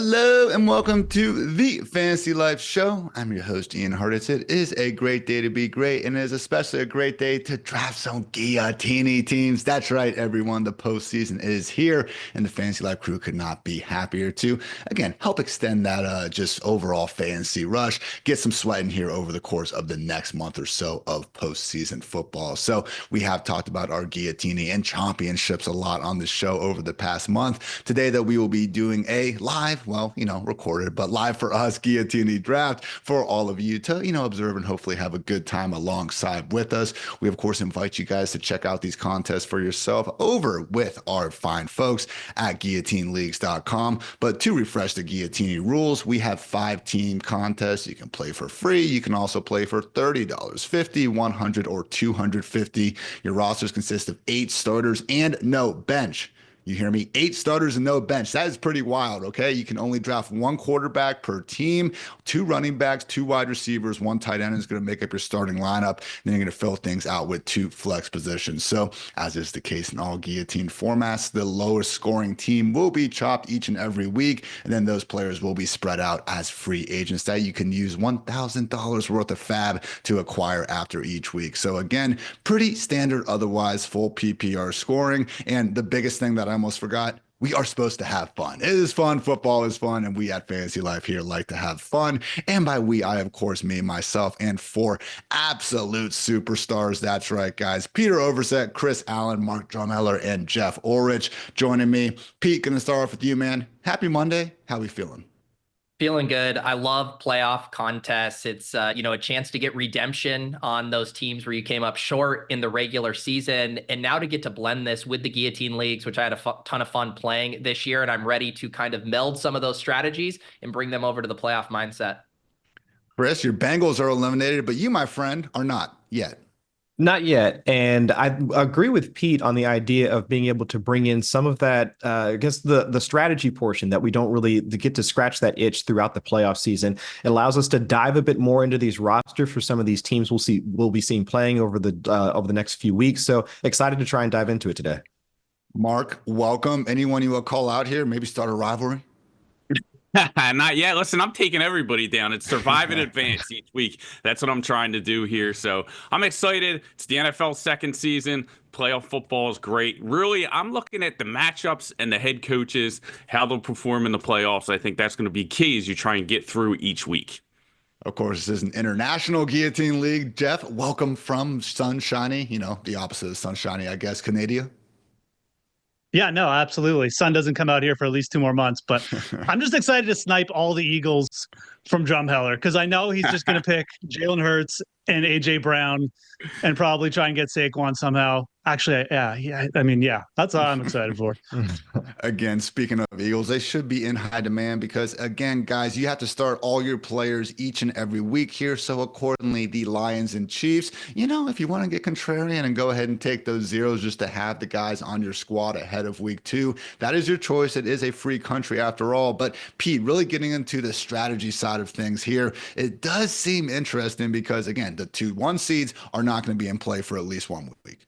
Hello and welcome to the Fantasy Life Show. I'm your host, Ian Hartitz. It is a great day to be great, and it is especially a great day to draft some Guilloteenie teams. That's right, everyone. The postseason is here, and the Fantasy Life crew could not be happier to, again, help extend that just overall fantasy rush, get some sweat in here over the course of the next month or so of postseason football. So we have talked about our Guilloteenie and championships a lot on the show over the past month. Today, that we will be doing a live, well, recorded, but live for us, Guilloteenie Draft for all of you to, observe and hopefully have a good time alongside with us. We, of course, invite you guys to check out these contests for yourself over with our fine folks at GuillotineLeagues.com. But to refresh the Guilloteenie rules, we have 5-team contests. You can play for free. You can also play for $30, $50, $100, or $250. Your rosters consist of 8 starters and no bench. You hear me? 8 starters and no bench. That is pretty wild, okay? You can only draft 1 quarterback per team, 2 running backs, 2 wide receivers, 1 tight end is going to make up your starting lineup. Then you're going to fill things out with 2 flex positions. So, as is the case in all guillotine formats, the lowest scoring team will be chopped each and every week, and then those players will be spread out as free agents that you can use $1,000 worth of fab to acquire after each week. So again, pretty standard otherwise, full PPR scoring. And the biggest thing that I almost forgot, we are supposed to have fun. It is fun. Football is fun. And we at Fantasy Life here like to have fun. And by we, I, of course, mean myself and 4 absolute superstars. That's right, guys. Peter Overzet, Chris Allen, Mark Drumheller, and Geoff Ulrich joining me. Pete, going to start off with you, man. Happy Monday. How we feeling? Feeling good. I love playoff contests. It's, a chance to get redemption on those teams where you came up short in the regular season. And now to get to blend this with the Guillotine Leagues, which I had a ton of fun playing this year. And I'm ready to kind of meld some of those strategies and bring them over to the playoff mindset. Chris, your Bengals are eliminated, but you, my friend, are not yet. Not yet. And I agree with Pete on the idea of being able to bring in some of that, I guess the strategy portion that we don't really get to scratch that itch throughout the playoff season. It allows us to dive a bit more into these rosters for some of these teams we'll be seeing playing over the next few weeks. So excited to try and dive into it today. Mark, welcome. Anyone you will call out here? Maybe start a rivalry? Not yet. Listen, I'm taking everybody down. It's survive in advance each week. That's what I'm trying to do here. So I'm excited. It's the NFL second season. Playoff football is great. Really, I'm looking at the matchups and the head coaches, how they'll perform in the playoffs. I think that's going to be key as you try and get through each week. Of course, this is an international guillotine league. Geoff, welcome from sunshiny, the opposite of sunshiny, I guess, Canada. Yeah, no, absolutely. Sun doesn't come out here for at least 2 more months, but I'm just excited to snipe all the Eagles from Drumheller because I know he's just going to pick Jalen Hurts and AJ Brown and probably try and get Saquon somehow. Actually, yeah, that's all I'm excited for. Again, speaking of Eagles, they should be in high demand because, again, guys, you have to start all your players each and every week here. So accordingly, the Lions and Chiefs, if you want to get contrarian and go ahead and take those zeros just to have the guys on your squad ahead of week 2, that is your choice. It is a free country after all. But Pete, really getting into the strategy side of things here, it does seem interesting because, again, the 2-1 seeds are not going to be in play for at least 1 week.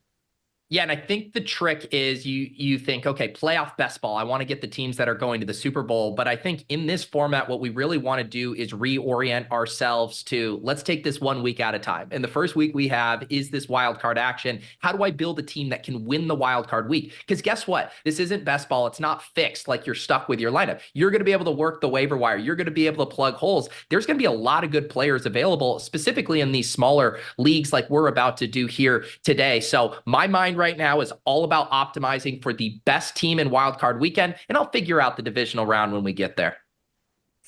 Yeah, and I think the trick is you think, okay, playoff best ball. I want to get the teams that are going to the Super Bowl. But I think in this format, what we really want to do is reorient ourselves to let's take this 1 week at a time. And the first week we have is this wild card action. How do I build a team that can win the wild card week? Because guess what? This isn't best ball. It's not fixed like you're stuck with your lineup. You're going to be able to work the waiver wire. You're going to be able to plug holes. There's going to be a lot of good players available, specifically in these smaller leagues like we're about to do here today. So my mind right now is all about optimizing for the best team in wildcard weekend, and I'll figure out the divisional round when we get there.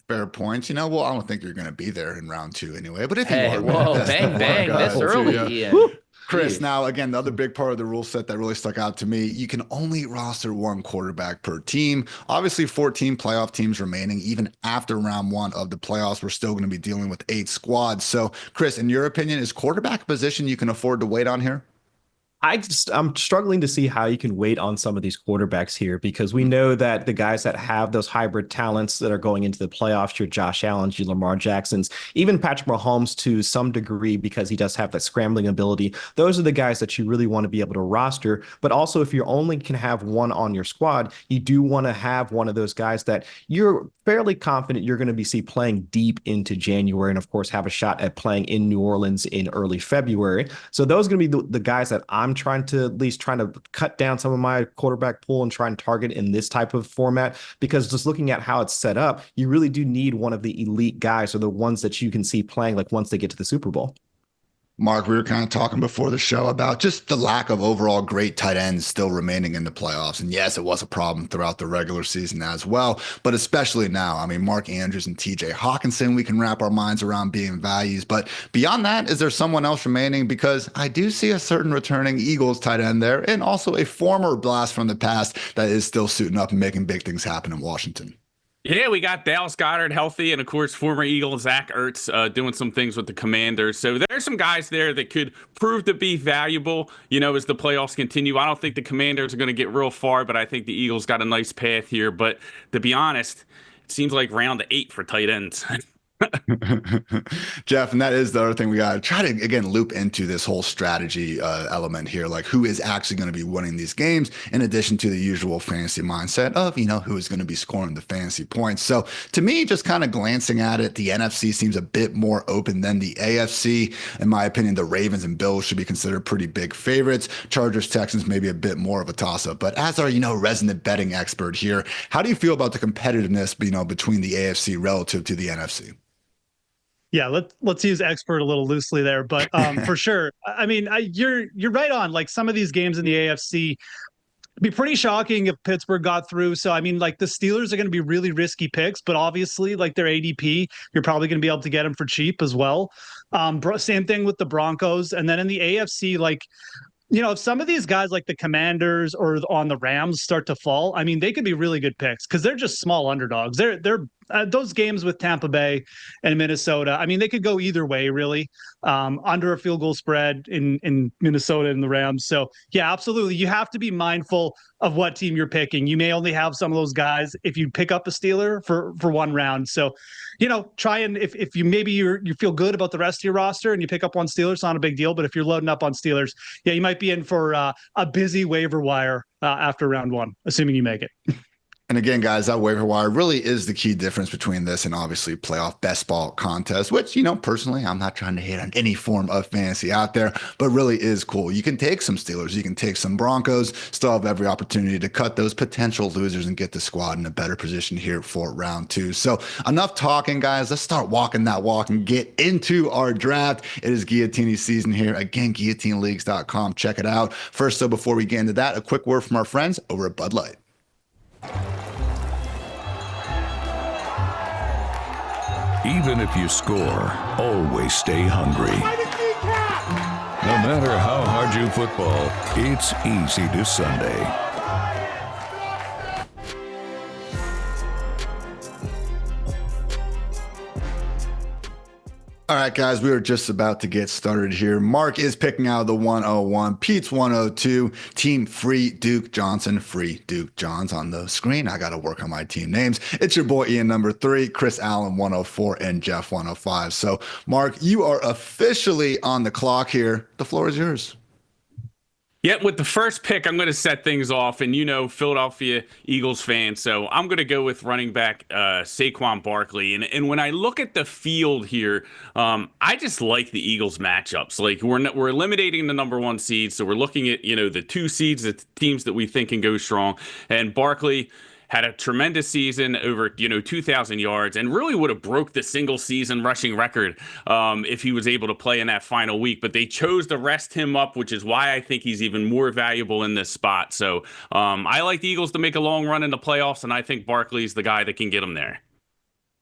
Fair points. Well, I don't think you're going to be there in round 2 anyway, but if you are, whoa, bang, this early, Ian. Chris, now, again, the other big part of the rule set that really stuck out to me, you can only roster 1 quarterback per team. Obviously, 14 playoff teams remaining. Even after round 1 of the playoffs, we're still going to be dealing with 8 squads. So, Chris, in your opinion, is quarterback a position you can afford to wait on here? I'm struggling to see how you can wait on some of these quarterbacks here because we know that the guys that have those hybrid talents that are going into the playoffs, your Josh Allen's, your Lamar Jackson's, even Patrick Mahomes to some degree because he does have that scrambling ability. Those are the guys that you really want to be able to roster. But also if you only can have one on your squad, you do want to have one of those guys that you're fairly confident you're going to see playing deep into January, and of course have a shot at playing in New Orleans in early February. So those are going to be the guys that I'm trying to cut down some of my quarterback pool and try and target in this type of format, because just looking at how it's set up, you really do need one of the elite guys, or the ones that you can see playing like once they get to the Super Bowl. Mark, we were kind of talking before the show about just the lack of overall great tight ends still remaining in the playoffs. And yes, it was a problem throughout the regular season as well, but especially now. I mean, Mark Andrews and TJ Hawkinson, we can wrap our minds around being values. But beyond that, is there someone else remaining? Because I do see a certain returning Eagles tight end there, and also a former blast from the past that is still suiting up and making big things happen in Washington. Yeah, we got Dallas Goedert healthy, and of course, former Eagle Zach Ertz doing some things with the Commanders. So there's some guys there that could prove to be valuable, as the playoffs continue. I don't think the Commanders are going to get real far, but I think the Eagles got a nice path here. But to be honest, it seems like round 8 for tight ends. Geoff, and that is the other thing we got to try to, again, loop into this whole strategy element here, like who is actually going to be winning these games, in addition to the usual fantasy mindset of, who is going to be scoring the fantasy points. So to me, just kind of glancing at it, the NFC seems a bit more open than the AFC. In my opinion, the Ravens and Bills should be considered pretty big favorites. Chargers, Texans, maybe a bit more of a toss-up. But as our, resident betting expert here, how do you feel about the competitiveness, between the AFC relative to the NFC? Yeah, let's use expert a little loosely there, but for sure. I mean, you're right on. Like some of these games in the AFC, it'd be pretty shocking if Pittsburgh got through. So I mean, like the Steelers are going to be really risky picks, but obviously, like their ADP, you're probably going to be able to get them for cheap as well. Same thing with the Broncos, and then in the AFC, like. If some of these guys like the Commanders or on the Rams start to fall, I mean, they could be really good picks because they're just small underdogs. They're those games with Tampa Bay and Minnesota. I mean, they could go either way, really, under a field goal spread in Minnesota and the Rams. So, yeah, absolutely. You have to be mindful of what team you're picking. You may only have some of those guys if you pick up a Steeler for one round. So, try and if you maybe you feel good about the rest of your roster and you pick up one Steeler, it's not a big deal. But if you're loading up on Steelers, yeah, you might be in for a busy waiver wire after round 1, assuming you make it. And again, guys, that waiver wire really is the key difference between this and obviously playoff best ball contest, which, personally, I'm not trying to hate on any form of fantasy out there, but really is cool. You can take some Steelers, you can take some Broncos, still have every opportunity to cut those potential losers and get the squad in a better position here for round 2. So enough talking, guys. Let's start walking that walk and get into our draft. It is Guillotine season here. Again, GuillotineLeagues.com. Check it out. First, so before we get into that, a quick word from our friends over at Bud Light. Even if you score, always stay hungry. No matter how hard you football, it's easy to Sunday. All right, guys, we are just about to get started here. Mark is picking out the 101. Pete's 102. Team Free Duke Johnson. Free Duke Johns on the screen. I got to work on my team names. It's your boy Ian, number 3, Chris Allen, 104, and Geoff, 105. So, Mark, you are officially on the clock here. The floor is yours. Yeah, with the first pick, I'm going to set things off, and Philadelphia Eagles fan, so I'm going to go with running back Saquon Barkley. And when I look at the field here, I just like the Eagles matchups. Like we're eliminating the number 1 seed, so we're looking at the 2 seeds, the teams that we think can go strong, and Barkley had a tremendous season, over 2,000 yards, and really would have broke the single season rushing record if he was able to play in that final week. But they chose to rest him up, which is why I think he's even more valuable in this spot. So I like the Eagles to make a long run in the playoffs, and I think Barkley's the guy that can get them there.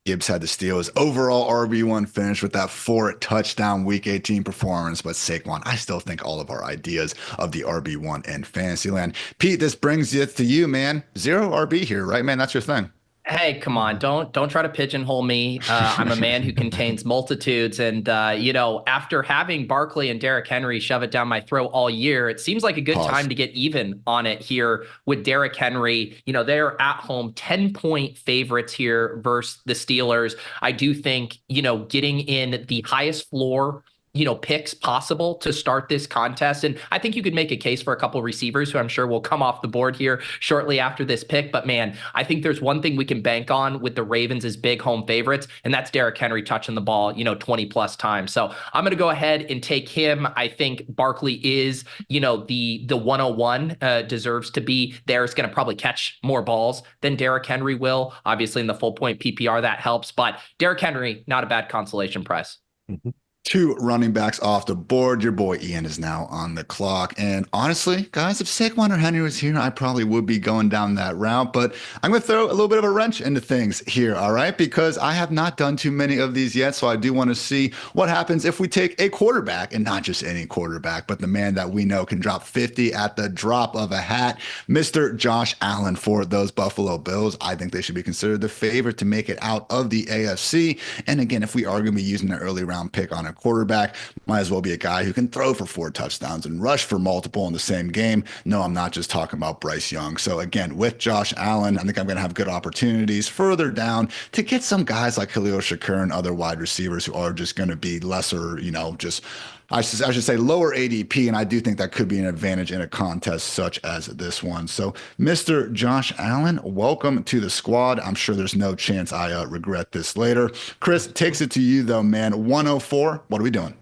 Gibbs had to steal his overall RB1 finish with that 4-touchdown Week 18 performance. But Saquon, I still think all of our ideas of the RB1 in Fantasyland. Pete, this brings it to you, man. 0 RB here, right, man? That's your thing. Hey, come on. Don't try to pigeonhole me. I'm a man who contains multitudes. And, after having Barkley and Derrick Henry shove it down my throat all year, it seems like a good time to get even on it here with Derrick Henry. They're at home 10-point favorites here versus the Steelers. I do think, getting in the highest floor picks possible to start this contest. And I think you could make a case for a couple receivers who I'm sure will come off the board here shortly after this pick. But man, I think there's one thing we can bank on with the Ravens as big home favorites, and that's Derrick Henry touching the ball, 20 plus times. So I'm going to go ahead and take him. I think Barkley is, the 101, deserves to be there. Is going to probably catch more balls than Derrick Henry will. Obviously in the full point PPR that helps, but Derrick Henry, not a bad consolation prize. Mm-hmm. 2 running backs off the board. Your boy Ian is now on the clock. And honestly, guys, if Saquon or Henry was here, I probably would be going down that route. But I'm going to throw a little bit of a wrench into things here, all right? Because I have not done too many of these yet. So I do want to see what happens if we take a quarterback, and not just any quarterback, but the man that we know can drop 50 at the drop of a hat, Mr. Josh Allen for those Buffalo Bills. I think they should be considered the favorite to make it out of the AFC. And again, if we are going to be using an early round pick on a quarterback, might as well be a guy who can throw for 4 touchdowns and rush for multiple in the same game. No, I'm not just talking about Bryce Young. So again, with Josh Allen, I think I'm going to have good opportunities further down to get some guys like Khalil Shakir and other wide receivers who are just going to be lesser, just I should say lower ADP, and I do think that could be an advantage in a contest such as this one. So, Mr. Josh Allen, welcome to the squad. I'm sure there's no chance I regret this later. Chris, takes it to you, though, man. 104, what are we doing?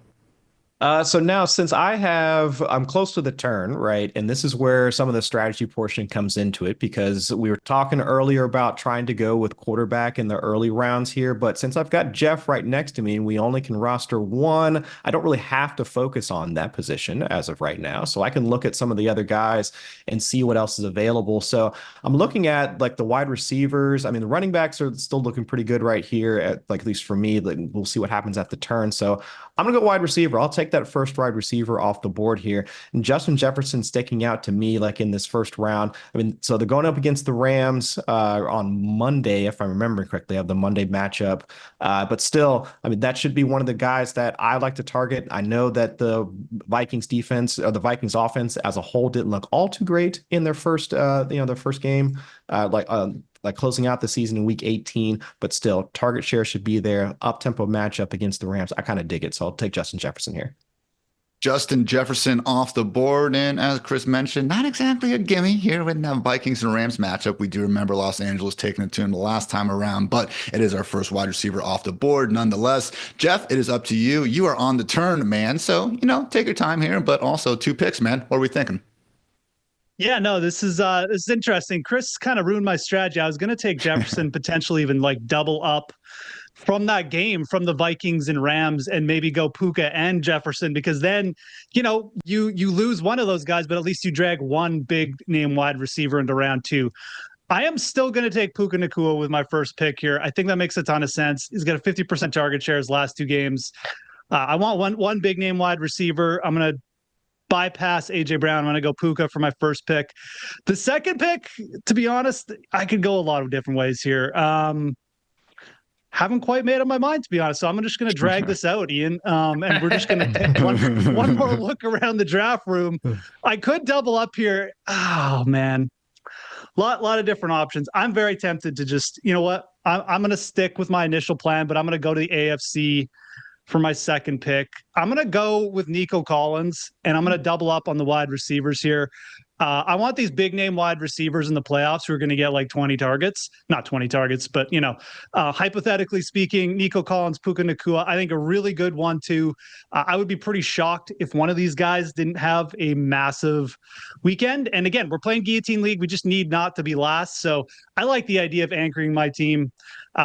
So now, since I'm close to the turn, right? And this is where some of the strategy portion comes into it, because we were talking earlier about trying to go with quarterback in the early rounds here. But since I've got Geoff right next to me and we only can roster 1, I don't really have to focus on that position as of right now. So I can look at some of the other guys and see what else is available. So I'm looking at like the wide receivers. I mean, the running backs are still looking pretty good right here, at least for me. We'll see what happens at the turn. So I'm going to go wide receiver. I'll take that first wide receiver off the board here. And Justin Jefferson sticking out to me like in this first round. I mean, so they're going up against the Rams on Monday, if I remember correctly. I have the Monday matchup. But still, I mean, that should be one of the guys that I like to target. I know that the Vikings defense or the Vikings offense as a whole didn't look all too great in their first, their first game. Like closing out the season in week 18, but still target share should be there. Up-tempo matchup against the Rams. I kind of dig it. So I'll take Justin Jefferson here. Justin Jefferson off the board. And as Chris mentioned, not exactly a gimme here with the Vikings and Rams matchup. We do remember Los Angeles taking it to him the last time around, but it is our first wide receiver off the board nonetheless. Geoff, it is up to you. You are on the turn, man. So, take your time here, but also 2 picks, man. What are we thinking? Yeah, no, this is interesting. Chris kind of ruined my strategy. I was going to take Jefferson, potentially even like double up from that game from the Vikings and Rams, and maybe go Puka and Jefferson, because then, you lose one of those guys, but at least you drag one big name wide receiver into round 2. I am still going to take Puka Nacua with my first pick here. I think that makes a ton of sense. He's got a 50% target share his last 2 games. I want one big name wide receiver. I'm going to bypass AJ Brown. I'm going to go Puka for my first pick. The second pick, to be honest, I could go a lot of different ways here. Haven't quite made up my mind, to be honest. So I'm just going to drag this out, Ian. And we're just going to take one more look around the draft room. I could double up here. Oh man. Lot of different options. I'm very tempted to just, you know what? I'm going to stick with my initial plan, but I'm going to go to the AFC for my second pick. I'm going to go with Nico Collins, and I'm going to double up on the wide receivers here. I want these big name wide receivers in the playoffs who are going to get like 20 targets, not 20 targets, but hypothetically speaking, Nico Collins, Puka Nacua, I think a really good one too. I would be pretty shocked if one of these guys didn't have a massive weekend. And again, we're playing Guillotine League. We just need not to be last. So I like the idea of anchoring my team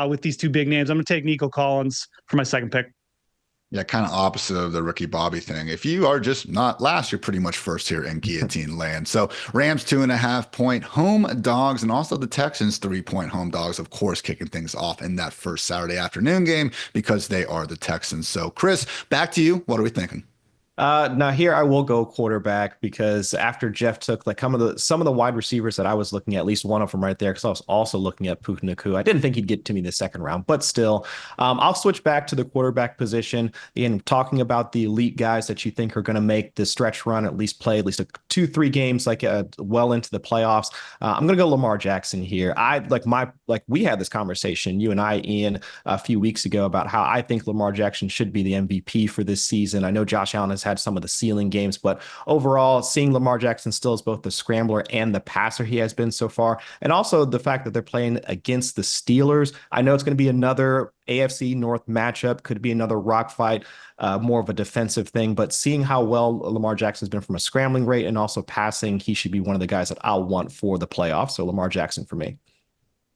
with these 2 big names. I'm going to take Nico Collins for my second pick. Yeah, kind of opposite of the Ricky Bobby thing. If you are just not last, you're pretty much first here in guillotine land. So Rams 2.5-point home dogs, and also the Texans 3-point home dogs, of course, kicking things off in that first Saturday afternoon game because they are the Texans. So Chris, back to you. What are we thinking? Now here I will go quarterback because after Jeff took like some of the wide receivers that I was looking at least one of them right there, because I was also looking at Puka Nacua. I didn't think he'd get to me the second round, but still, I'll switch back to the quarterback position. Again, talking about the elite guys that you think are going to make the stretch run, at least play at least 2-3 games, like well into the playoffs. I'm going to go Lamar Jackson here. We had this conversation, you and I, Ian, a few weeks ago about how I think Lamar Jackson should be the MVP for this season. I know Josh Allen has had some of the ceiling games, but overall, seeing Lamar Jackson still as both the scrambler and the passer he has been so far, and also the fact that they're playing against the Steelers. I know it's going to be another AFC North matchup, could be another rock fight, more of a defensive thing, but seeing how well Lamar Jackson's been from a scrambling rate and also passing, he should be one of the guys that I'll want for the playoffs. So Lamar Jackson for me.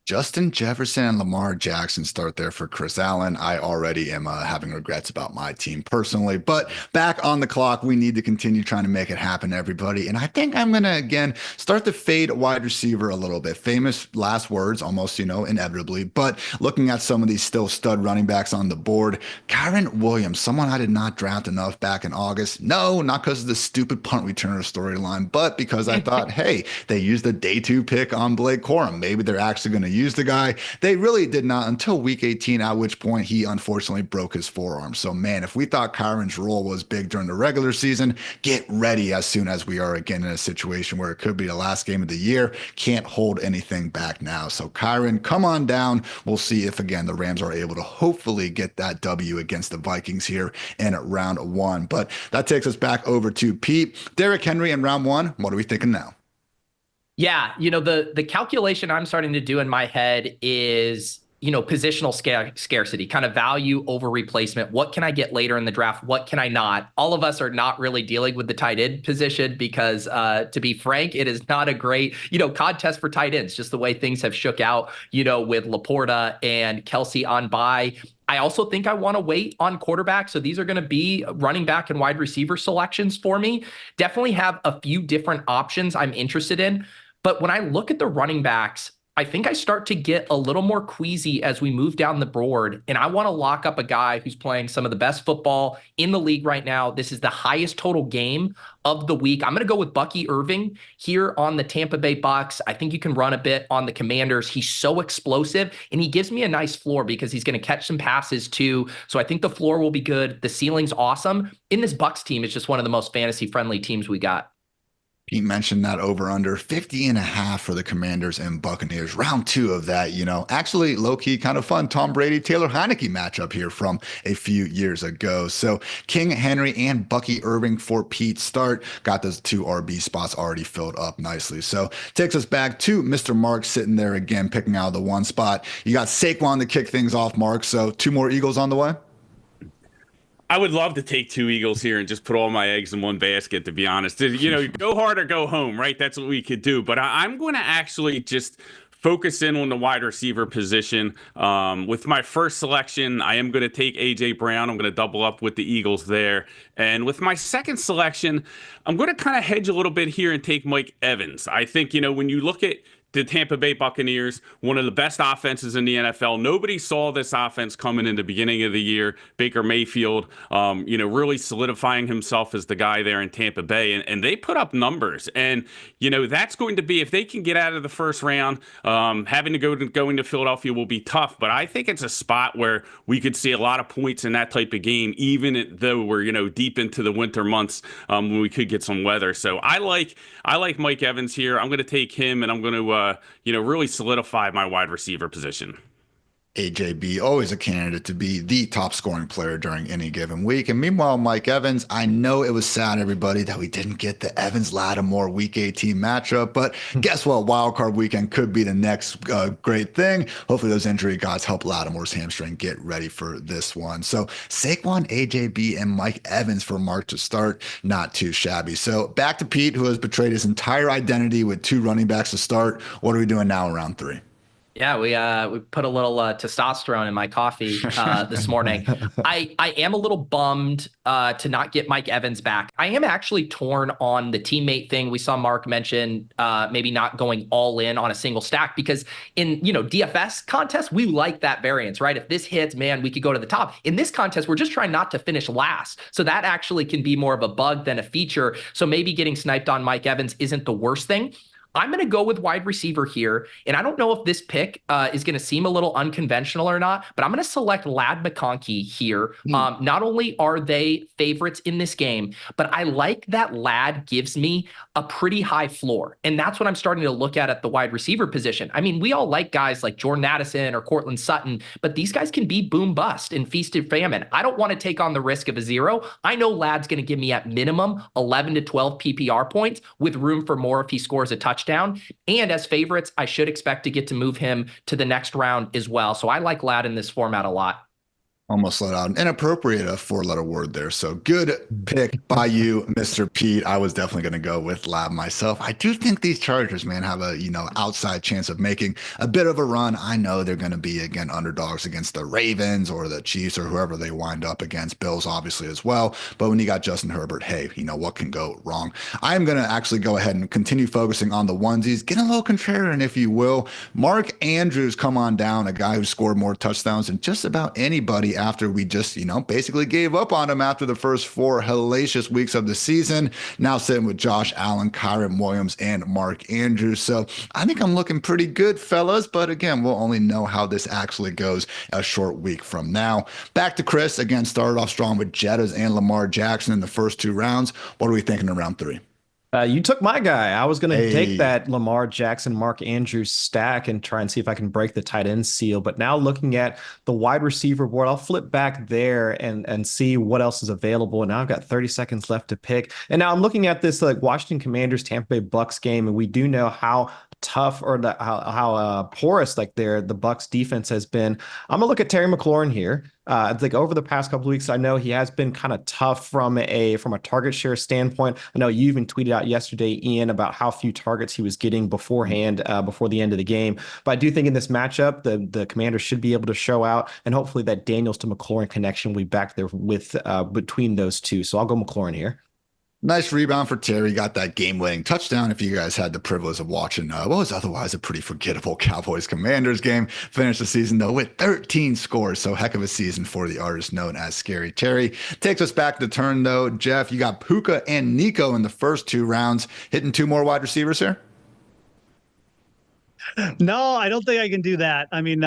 Justin Jefferson and Lamar Jackson start there for Chris Allen. I already am having regrets about my team personally, but back on the clock, we need to continue trying to make it happen, everybody. And I think I'm going to, again, start to fade wide receiver a little bit. Famous last words, almost, inevitably. But looking at some of these still stud running backs on the board, Kyren Williams, someone I did not draft enough back in August. No, not because of the stupid punt returner storyline, but because I thought, hey, they used the day 2 pick on Blake Corum. Maybe they're actually going to use the guy. They really did not until week 18, at which point he unfortunately broke his forearm. So man, if we thought Kyren's role was big during the regular season, get ready as soon as we are again in a situation where it could be the last game of the year. Can't hold anything back now. So Kyren, come on down. We'll see if again the Rams are able to hopefully get that W against the Vikings here in round 1. But that takes us back over to Pete. Derrick Henry in round 1. What are we thinking now? Yeah, the calculation I'm starting to do in my head is, positional scarcity, kind of value over replacement. What can I get later in the draft? What can I not? All of us are not really dealing with the tight end position because, to be frank, it is not a great, contest for tight ends, just the way things have shook out, with Laporta and Kelsey on bye. I also think I want to wait on quarterback. So these are going to be running back and wide receiver selections for me. Definitely have a few different options I'm interested in. But when I look at the running backs, I think I start to get a little more queasy as we move down the board. And I want to lock up a guy who's playing some of the best football in the league right now. This is the highest total game of the week. I'm going to go with Bucky Irving here on the Tampa Bay Bucks. I think you can run a bit on the Commanders. He's so explosive, and he gives me a nice floor because he's going to catch some passes too. So I think the floor will be good. The ceiling's awesome. In this Bucks team, it's just one of the most fantasy-friendly teams we got. Pete mentioned that over under 50.5 for the Commanders and Buccaneers. Round 2 of that, actually low-key kind of fun Tom Brady, Taylor Heineke matchup here from a few years ago. So King Henry and Bucky Irving for Pete start. Got those 2 RB spots already filled up nicely. So takes us back to Mr. Mark sitting there again, picking out the 1 spot. You got Saquon to kick things off, Mark. So 2 more Eagles on the way. I would love to take 2 Eagles here and just put all my eggs in one basket, to be honest. Go hard or go home, right? That's what we could do. But I'm going to actually just focus in on the wide receiver position. With my first selection, I am going to take A.J. Brown. I'm going to double up with the Eagles there. And with my second selection, I'm going to kind of hedge a little bit here and take Mike Evans. I think, when you look at the Tampa Bay Buccaneers, one of the best offenses in the NFL. Nobody saw this offense coming in the beginning of the year. Baker Mayfield, really solidifying himself as the guy there in Tampa Bay. And they put up numbers. And, that's going to be, if they can get out of the first round, having to go into Philadelphia will be tough. But I think it's a spot where we could see a lot of points in that type of game, even though we're, deep into the winter months when we could get some weather. So I like Mike Evans here. I'm going to take him, and I'm going to really solidify my wide receiver position. AJB, always a candidate to be the top scoring player during any given week. And meanwhile, Mike Evans, I know it was sad, everybody, that we didn't get the Evans-Lattimore Week 18 matchup, but guess what? Wildcard weekend could be the next great thing. Hopefully those injury guys help Lattimore's hamstring get ready for this one. So Saquon, AJB, and Mike Evans for Mark to start, not too shabby. So back to Pete, who has betrayed his entire identity with 2 running backs to start. What are we doing now in round 3? Yeah, we put a little testosterone in my coffee this morning. I am a little bummed to not get Mike Evans back. I am actually torn on the teammate thing. We saw Mark mention maybe not going all in on a single stack, because in DFS contests we like that variance, right? If this hits, man, we could go to the top. In this contest, we're just trying not to finish last, so that actually can be more of a bug than a feature. So maybe getting sniped on Mike Evans isn't the worst thing. I'm going to go with wide receiver here, and I don't know if this pick is going to seem a little unconventional or not, but I'm going to select Ladd McConkey here. Not only are they favorites in this game, but I like that Ladd gives me a pretty high floor, and that's what I'm starting to look at the wide receiver position. I mean, we all like guys like Jordan Addison or Cortland Sutton, but these guys can be boom bust in feast or famine. I don't want to take on the risk of a zero. I know Ladd's going to give me at minimum 11 to 12 PPR points with room for more if he scores a touchdown. And as favorites, I should expect to get to move him to the next round as well. So I like Ladd in this format a lot. Almost let out an inappropriate four-letter word there. So good pick by you, Mr. Pete. I was definitely going to go with Ladd myself. I do think these Chargers, man, have a outside chance of making a bit of a run. I know they're going to be, again, underdogs against the Ravens or the Chiefs or whoever they wind up against. Bills, obviously, as well. But when you got Justin Herbert, hey, what can go wrong? I'm going to actually go ahead and continue focusing on the onesies, get a little contrarian, if you will. Mark Andrews, come on down, a guy who scored more touchdowns than just about anybody after we just, basically gave up on him after the first 4 hellacious weeks of the season. Now sitting with Josh Allen, Kyren Williams, and Mark Andrews. So I think I'm looking pretty good, fellas. But again, we'll only know how this actually goes a short week from now. Back to Chris. Again, started off strong with Jettas and Lamar Jackson in the first 2 rounds. What are we thinking in round 3? You took my guy. I was going to take that Lamar Jackson, Mark Andrews stack and try and see if I can break the tight end seal. But now looking at the wide receiver board, I'll flip back there and see what else is available. And now I've got 30 seconds left to pick. And now I'm looking at this like Washington Commanders, Tampa Bay Bucks game, and we do know how tough or how porous the Bucks defense has been. I'm gonna look at Terry McLaurin here. Like over the past couple of weeks, I know he has been kind of tough from a target share standpoint. I know you even tweeted out yesterday, Ian, about how few targets he was getting beforehand, before the end of the game. But I do think in this matchup, the Commanders should be able to show out, and hopefully that Daniels to McLaurin connection will be back there with between those two. So I'll go McLaurin here. Nice rebound for Terry. Got that game-winning touchdown. If you guys had the privilege of watching what was otherwise a pretty forgettable Cowboys-Commanders game, finished the season, though, with 13 scores. So heck of a season for the artist known as Scary Terry. Takes us back to turn, though. Geoff, you got Puka and Nico in the first 2 rounds. Hitting 2 more wide receivers here? No, I don't think I can do that. I mean,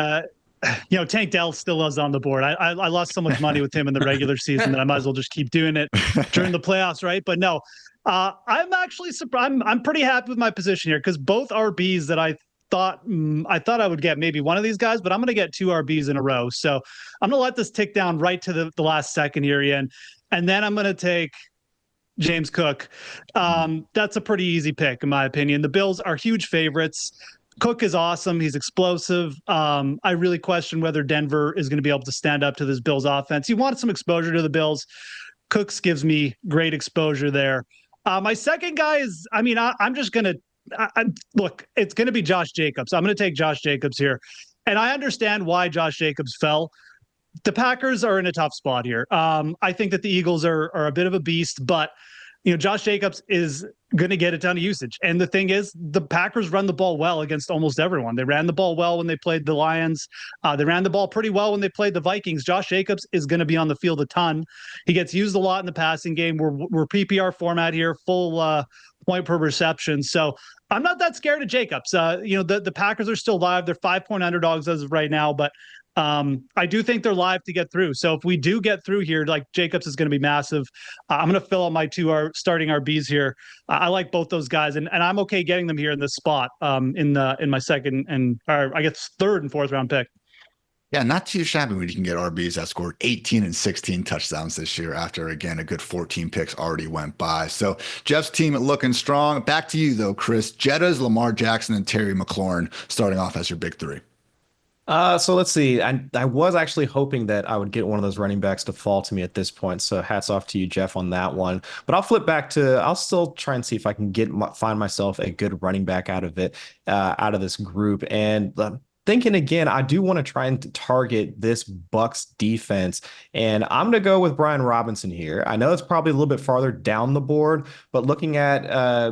Tank Dell still is on the board. I lost so much money with him in the regular season that I might as well just keep doing it during the playoffs, right? But no, I'm actually surprised. I'm pretty happy with my position here because both RBs that I thought I would get maybe one of these guys, but I'm going to get 2 RBs in a row. So I'm going to let this tick down right to the last second here, Ian, and then I'm going to take James Cook. That's a pretty easy pick in my opinion. The Bills are huge favorites. Cook is awesome. He's explosive. I really question whether Denver is going to be able to stand up to this Bills offense. You want some exposure to the Bills. Cooks gives me great exposure there. My second guy is, I'm just going to look, it's going to be Josh Jacobs. I'm going to take Josh Jacobs here. And I understand why Josh Jacobs fell. The Packers are in a tough spot here. I think that the Eagles are a bit of a beast, but Josh Jacobs is going to get a ton of usage. And the thing is, the Packers run the ball well against almost everyone. They ran the ball well when they played the Lions. They ran the ball pretty well when they played the Vikings. Josh Jacobs is going to be on the field a ton. He gets used a lot in the passing game. We're PPR format here, full point per reception. So I'm not that scared of Jacobs. The Packers are still live. They're 5-point underdogs as of right now, but I do think they're live to get through. So if we do get through here, like Jacobs is going to be massive. I'm going to fill out my 2 starting RBs here. I like both those guys, and I'm okay getting them here in this spot in my second and I guess 3rd and 4th round pick. Yeah, not too shabby when you can get RBs that scored 18 and 16 touchdowns this year after, again, a good 14 picks already went by. So Jeff's team looking strong. Back to you, though, Chris. Jettas, Lamar Jackson, and Terry McLaurin starting off as your big 3. So let's see. I was actually hoping that I would get one of those running backs to fall to me at this point. So hats off to you, Geoff, on that one. But I'll flip back I'll still try and see if I can find myself a good running back out of this group. And thinking again, I do want to try and target this Bucks defense, and I'm going to go with Brian Robinson here. I know it's probably a little bit farther down the board, but looking at,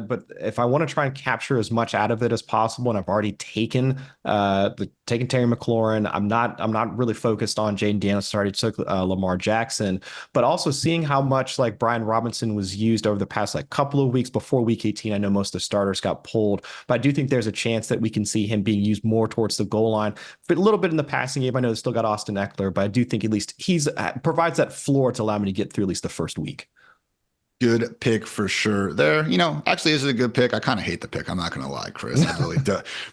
but if I want to try and capture as much out of it as possible, and I've already taken Terry McLaurin, I'm not really focused on Jaden Daniels. I already took Lamar Jackson, but also seeing how much like Brian Robinson was used over the past like couple of weeks before Week 18. I know most of the starters got pulled, but I do think there's a chance that we can see him being used more towards the goal line, but a little bit in the passing game. I know they still got Austin Eckler, but I do think at least he's provides that floor to allow me to get through at least the first week. Good pick for sure there. Actually, this is a good pick. I kind of hate the pick. I'm not going to lie, Chris. I've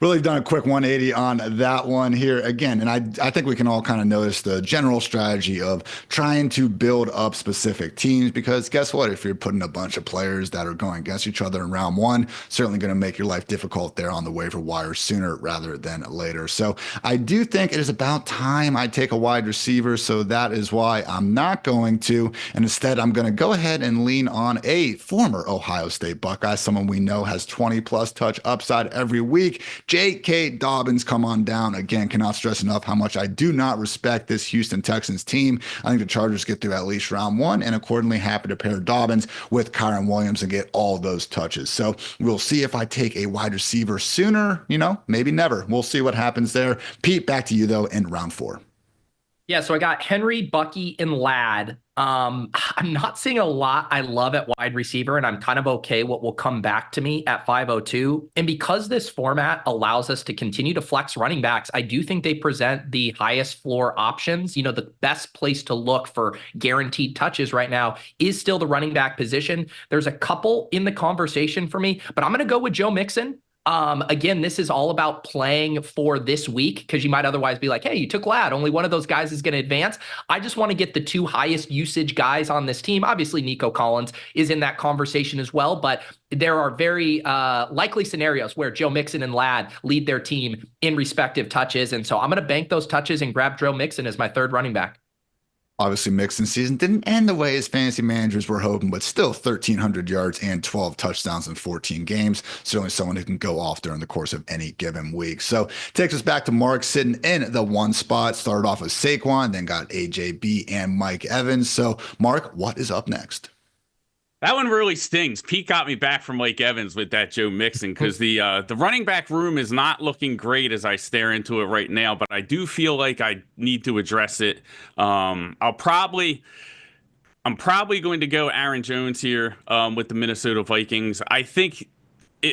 really done a quick 180 on that one here again. And I think we can all kind of notice the general strategy of trying to build up specific teams, because guess what? If you're putting a bunch of players that are going against each other in round one, certainly going to make your life difficult there on the waiver wire sooner rather than later. So I do think it is about time I take a wide receiver. So that is why I'm not going to. And instead, I'm going to go ahead and lean on a former Ohio State Buckeye, someone we know has 20+ touch upside every week. J.K. Dobbins, come on down. Again, cannot stress enough how much I do not respect this Houston Texans team. I think the Chargers get through at least round one, and accordingly happy to pair Dobbins with Kyren Williams and get all those touches. So we'll see if I take a wide receiver sooner, maybe never. We'll see what happens there. Pete, back to you though in round 4. Yeah, so I got Henry, Bucky, and Ladd. I'm not seeing a lot I love at wide receiver, and I'm kind of okay what will come back to me at 502. And because this format allows us to continue to flex running backs, I do think they present the highest floor options. The best place to look for guaranteed touches right now is still the running back position. There's a couple in the conversation for me, but I'm going to go with Joe Mixon. Again, this is all about playing for this week, because you might otherwise be like, hey, you took Ladd. Only one of those guys is going to advance. I just want to get the two highest usage guys on this team. Obviously, Nico Collins is in that conversation as well, but there are very likely scenarios where Joe Mixon and Ladd lead their team in respective touches. And so I'm going to bank those touches and grab Joe Mixon as my third running back. Obviously, Mixon's season didn't end the way his fantasy managers were hoping, but still 1,300 yards and 12 touchdowns in 14 games. Certainly someone who can go off during the course of any given week. So takes us back to Mark sitting in the one spot. Started off with Saquon, then got AJB and Mike Evans. So Mark, what is up next? That one really stings. Pete got me back from Mike Evans with that Joe Mixon, because the running back room is not looking great as I stare into it right now, but I do feel like I need to address it. I'm probably going to go Aaron Jones here with the Minnesota Vikings. I think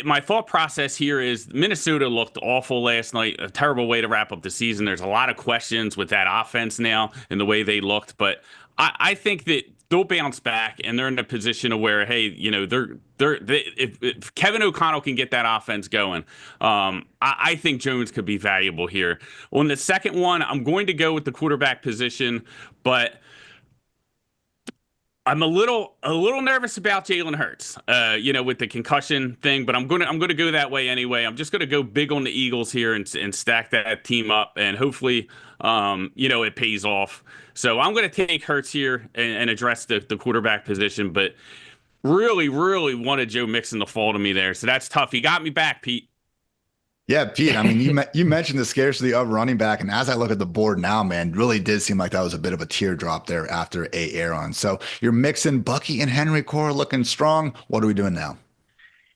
my thought process here is Minnesota looked awful last night, a terrible way to wrap up the season. There's a lot of questions with that offense now and the way they looked, but I think that they'll bounce back, and they're in a position of where, hey, if Kevin O'Connell can get that offense going, I think Jones could be valuable here. On the second one, I'm going to go with the quarterback position, but I'm a little nervous about Jalen Hurts, with the concussion thing, but I'm gonna go that way anyway. I'm just gonna go big on the Eagles here and stack that team up, and hopefully, it pays off. So I'm gonna take Hurts here and address the quarterback position, but really, really wanted Joe Mixon to fall to me there. So that's tough. You got me back, Pete. Yeah, Pete, I mean, you mentioned the scarcity of running back, and as I look at the board now, man, really did seem like that was a bit of a teardrop there after Aaron. So you're mixing Bucky and Henry core looking strong. What are we doing now?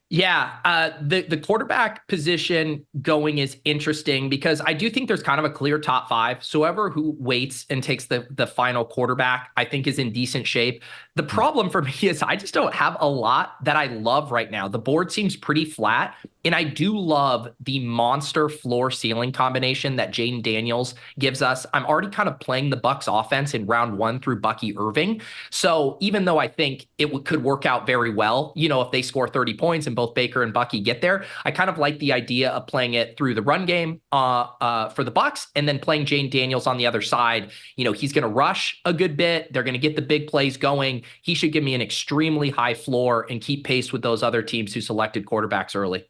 Yeah, the quarterback position going is interesting, because I do think there's kind of a clear top 5. So whoever who waits and takes the final quarterback, I think, is in decent shape. The problem for me is I just don't have a lot that I love right now. The board seems pretty flat, and I do love the monster floor ceiling combination that Jaden Daniels gives us. I'm already kind of playing the Bucs offense in round 1 through Bucky Irving. So even though I think it could work out very well, if they score 30 points and both Baker and Bucky get there, I kind of like the idea of playing it through the run game for the Bucs, and then playing Jaden Daniels on the other side. He's going to rush a good bit. They're going to get the big plays going. He should give me an extremely high floor and keep pace with those other teams who selected quarterbacks early.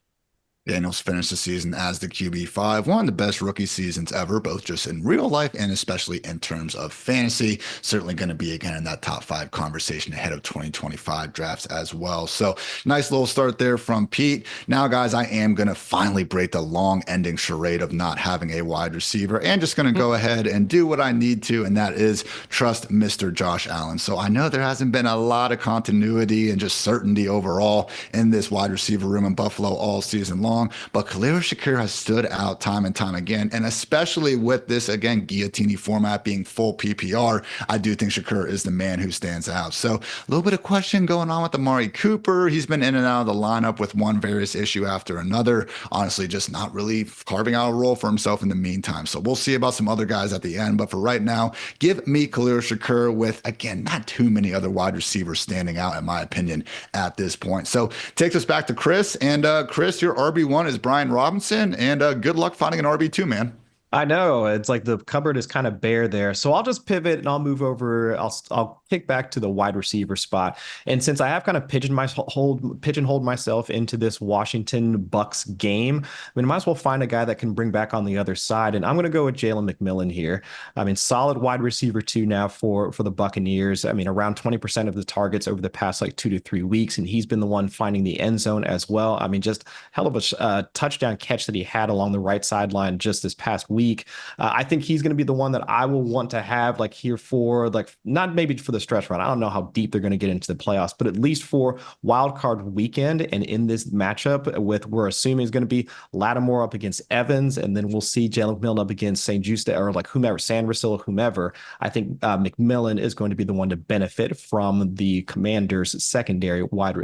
Daniels finished the season as the QB5, one of the best rookie seasons ever, both just in real life and especially in terms of fantasy. Certainly going to be again in that top 5 conversation ahead of 2025 drafts as well. So nice little start there from Pete. Now, guys, I am going to finally break the long ending charade of not having a wide receiver and just going to go ahead and do what I need to, and that is trust Mr. Josh Allen. So I know there hasn't been a lot of continuity and just certainty overall in this wide receiver room in Buffalo all season long. But Khalil Shakir has stood out time and time again, and especially with this, again, Guilloteenie format being full PPR, I do think Shakir is the man who stands out. So a little bit of question going on with Amari Cooper. He's been in and out of the lineup with one various issue after another. Honestly, just not really carving out a role for himself in the meantime. So we'll see about some other guys at the end. But for right now, give me Khalil Shakir with, again, not too many other wide receivers standing out, in my opinion, at this point. So takes us back to Chris. And Chris, your RB1 is Brian Robinson, and good luck finding an RB2, man. I know it's like the cupboard is kind of bare there. So I'll just pivot and I'll move over. I'll kick back to the wide receiver spot. And since I have kind of pigeonholed myself into this Washington Bucks game, I mean, I might as well find a guy that can bring back on the other side. And I'm going to go with Jalen McMillan here. I mean, solid wide receiver 2 now for the Buccaneers. I mean, around 20% of the targets over the past like 2 to 3 weeks. And he's been the one finding the end zone as well. I mean, just hell of a touchdown catch that he had along the right sideline just this past week. I think he's going to be the one that I will want to have like here for like, not maybe for the stretch run. I don't know how deep they're going to get into the playoffs, but at least for wild card weekend and in this matchup we're assuming is going to be Lattimore up against Evans, and then we'll see Jalen McMillan up against St. Juste or like whomever, Sanderson, whomever. I think McMillan is going to be the one to benefit from the Commanders' secondary wide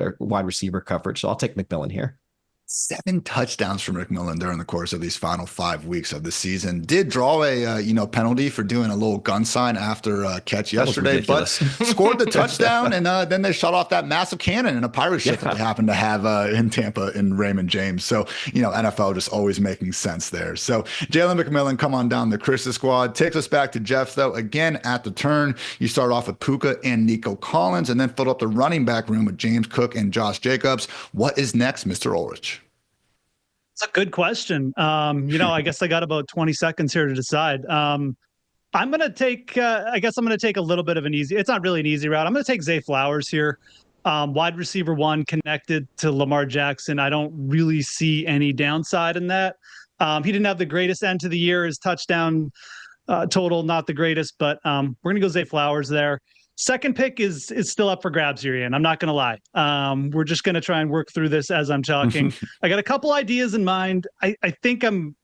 receiver coverage. So I'll take McMillan here. 7 touchdowns for McMillan during the course of these final 5 weeks of the season. Did draw a penalty for doing a little gun sign after a catch yesterday, but scored the touchdown, and then they shot off that massive cannon in a pirate ship that they happened to have in Tampa in Raymond James. So NFL just always making sense there. So Jalen McMillan, come on down the Chris's squad. Takes us back to Jeff though. Again at the turn, you start off with Puka and Nico Collins, and then fill up the running back room with James Cook and Josh Jacobs. What is next, Mr. Ulrich? It's a good question. I guess I got about 20 seconds here to decide. I'm going to take, I guess I'm going to take a little bit of an easy, it's not really an easy route. I'm going to take Zay Flowers here. Wide receiver 1 connected to Lamar Jackson. I don't really see any downside in that. He didn't have the greatest end to the year. His touchdown total, not the greatest, but we're going to go Zay Flowers there. Second pick is still up for grabs here, Ian. I'm not going to lie. We're just going to try and work through this as I'm talking. I got a couple ideas in mind. I think I'm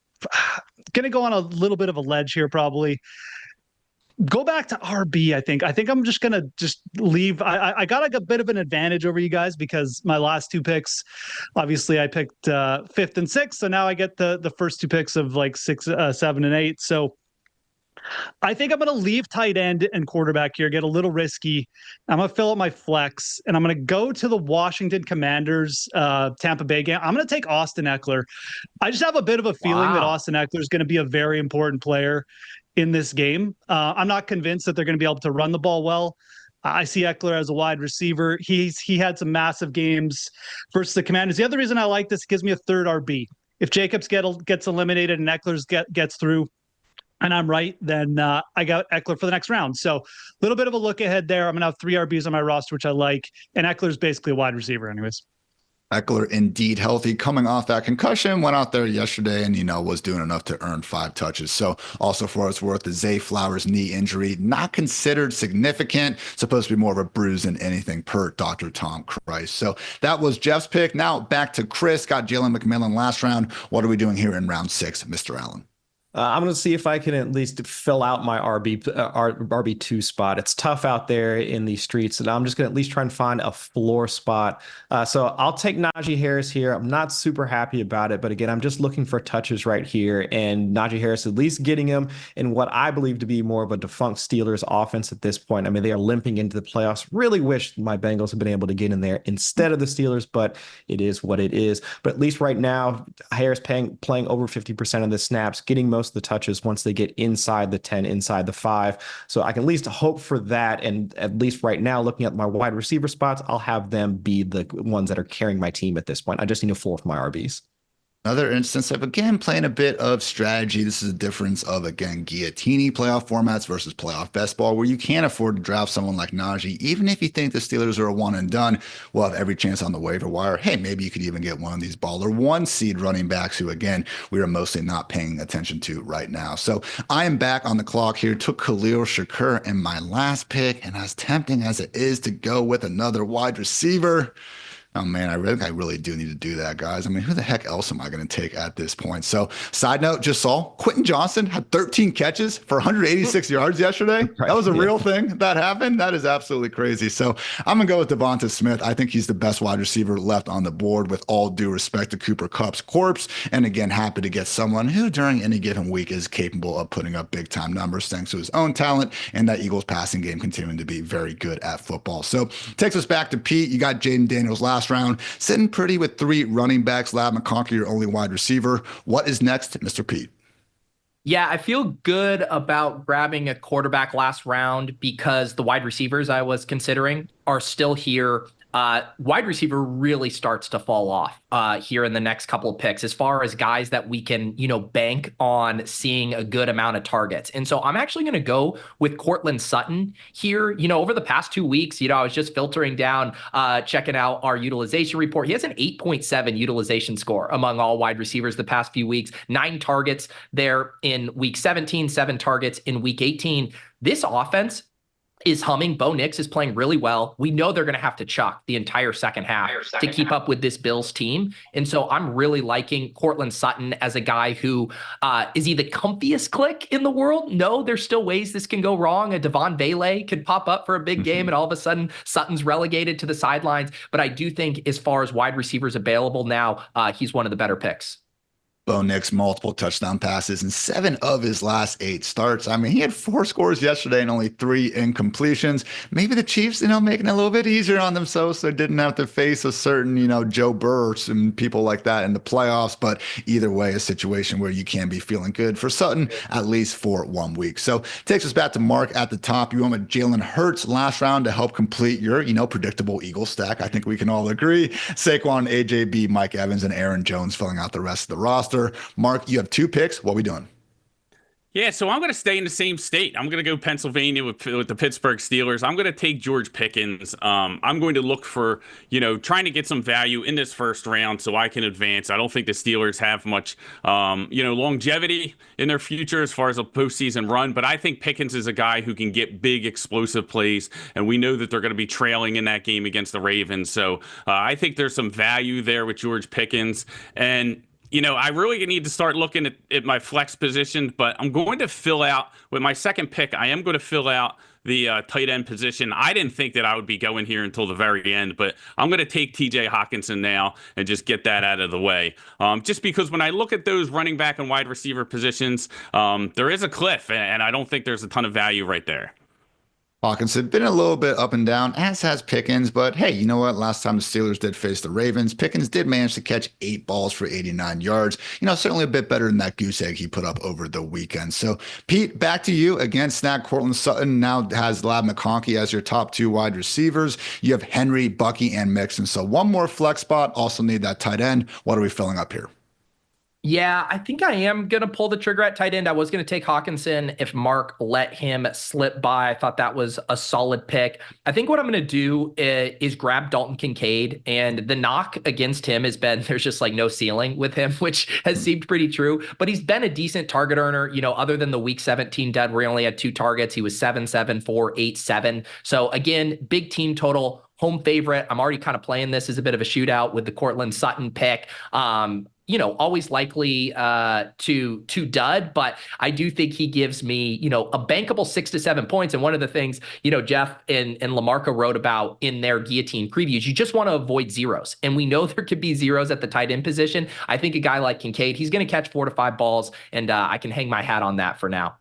going to go on a little bit of a ledge here, probably. Go back to RB, I think. I think I'm just going to just leave. I got like a bit of an advantage over you guys because my last 2 picks, obviously I picked 5th and 6th. So now I get the first 2 picks of like 6, 7, and 8. So I think I'm going to leave tight end and quarterback here, get a little risky. I'm going to fill up my flex, and I'm going to go to the Washington Commanders Tampa Bay game. I'm going to take Austin Eckler. I just have a bit of a feeling that Austin Eckler is going to be a very important player in this game. I'm not convinced that they're going to be able to run the ball well. I see Eckler as a wide receiver. He had some massive games versus the Commanders. The other reason I like this, it gives me a third RB. If Jacobs gets eliminated and Eckler gets through, and I'm right, then I got Eckler for the next round. So a little bit of a look ahead there. I'm going to have 3 RBs on my roster, which I like. And Eckler's basically a wide receiver anyways. Eckler indeed healthy, coming off that concussion, went out there yesterday and, was doing enough to earn 5 touches. So also for what it's worth, the Zay Flowers knee injury, not considered significant, supposed to be more of a bruise than anything per Dr. Tom Christ. So that was Jeff's pick. Now back to Chris, got Jalen McMillan last round. What are we doing here in round 6, Mr. Allen? I'm going to see if I can at least fill out my RB2 spot. It's tough out there in these streets, and I'm just going to at least try and find a floor spot. So I'll take Najee Harris here. I'm not super happy about it, but again, I'm just looking for touches right here, and Najee Harris at least getting him in what I believe to be more of a defunct Steelers offense at this point. I mean, they are limping into the playoffs. Really wish my Bengals had been able to get in there instead of the Steelers, but it is what it is. But at least right now, Harris playing over 50% of the snaps, getting most of the touches once they get inside the 10, inside the 5. So I can at least hope for that. And at least right now, looking at my wide receiver spots, I'll have them be the ones that are carrying my team at this point. I just need a floor for my RBs. Another instance of, again, playing a bit of strategy. This is a difference of, again, Guillotine playoff formats versus playoff best ball, where you can't afford to draft someone like Najee. Even if you think the Steelers are a one and done, we'll have every chance on the waiver wire. Hey, maybe you could even get one of these baller one seed running backs who, again, we are mostly not paying attention to right now. So I am back on the clock here. Took Khalil Shakur in my last pick, and as tempting as it is to go with another wide receiver, oh man, I really do need to do that, guys. I mean, who the heck else am I going to take at this point? So, side note, just saw Quentin Johnson had 13 catches for 186 yards yesterday. Right, that was a yeah. real thing that happened. That is absolutely crazy. So, I'm going to go with Devonta Smith. I think he's the best wide receiver left on the board, with all due respect to Cooper Kupp's corpse. And again, happy to get someone who during any given week is capable of putting up big time numbers thanks to his own talent and that Eagles passing game continuing to be very good at football. So, takes us back to Pete. You got Jaden Daniels last round, sitting pretty with 3 running backs. Ladd McConkey, your only wide receiver. What is next, Mr. Pete? Yeah, I feel good about grabbing a quarterback last round because the wide receivers I was considering are still here. Wide receiver really starts to fall off here in the next couple of picks as far as guys that we can, bank on seeing a good amount of targets. And so I'm actually going to go with Courtland Sutton here. Over the past 2 weeks, I was just filtering down, checking out our utilization report. He has an 8.7 utilization score among all wide receivers the past few weeks, 9 targets there in week 17, 7 targets in week 18. This offense is humming. Bo Nix is playing really well. We know they're going to have to chuck the entire second half to keep up with this Bills team. And so I'm really liking Courtland Sutton as a guy who is he the comfiest click in the world? No, there's still ways this can go wrong. A Devon Vele could pop up for a big game and all of a sudden Sutton's relegated to the sidelines. But I do think as far as wide receivers available now, he's one of the better picks. Bo Nix, multiple touchdown passes in 7 of his last 8 starts. I mean, he had 4 scores yesterday and only 3 incompletions. Maybe the Chiefs, making it a little bit easier on themselves so they didn't have to face a certain, Joe Burrow and people like that in the playoffs. But either way, a situation where you can be feeling good for Sutton, at least for 1 week. So takes us back to Mark at the top. You went with Jalen Hurts last round to help complete your, predictable Eagles stack. I think we can all agree. Saquon, AJB, Mike Evans, and Aaron Jones filling out the rest of the roster. Mark, you have 2 picks. What are we doing? Yeah, so I'm going to stay in the same state. I'm going to go Pennsylvania with the Pittsburgh Steelers. I'm going to take George Pickens. I'm going to look for, trying to get some value in this first round so I can advance. I don't think the Steelers have much, longevity in their future as far as a postseason run, but I think Pickens is a guy who can get big explosive plays, and we know that they're going to be trailing in that game against the Ravens. So I think there's some value there with George Pickens. And I really need to start looking at my flex position, but I'm going to fill out with my second pick. I am going to fill out the tight end position. I didn't think that I would be going here until the very end, but I'm going to take TJ Hawkinson now and just get that out of the way. Just because when I look at those running back and wide receiver positions, there is a cliff, and I don't think there's a ton of value right there. Hawkinson been a little bit up and down, as has Pickens, but hey, you know what? Last time the Steelers did face the Ravens, Pickens did manage to catch 8 balls for 89 yards. Certainly a bit better than that goose egg he put up over the weekend. So, Pete, back to you. Again, snag Courtland Sutton, now has Ladd McConkey as your top 2 wide receivers. You have Henry, Bucky, and Mixon. So one more flex spot. Also need that tight end. What are we filling up here? Yeah, I think I am going to pull the trigger at tight end. I was going to take Hawkinson if Mark let him slip by. I thought that was a solid pick. I think what I'm going to do is grab Dalton Kincaid, and the knock against him has been there's just like no ceiling with him, which has seemed pretty true, but he's been a decent target earner, other than the week 17 dud where he only had 2 targets. He was 7-7, 4, 8-7. So again, big team total, home favorite. I'm already kind of playing this as a bit of a shootout with the Courtland Sutton pick. Always likely to dud, but I do think he gives me, a bankable 6 to 7 points. And one of the things, Geoff and LaMarca wrote about in their guillotine previews, you just want to avoid zeros. And we know there could be zeros at the tight end position. I think a guy like Kincaid, he's going to catch 4 to 5 balls, and I can hang my hat on that for now.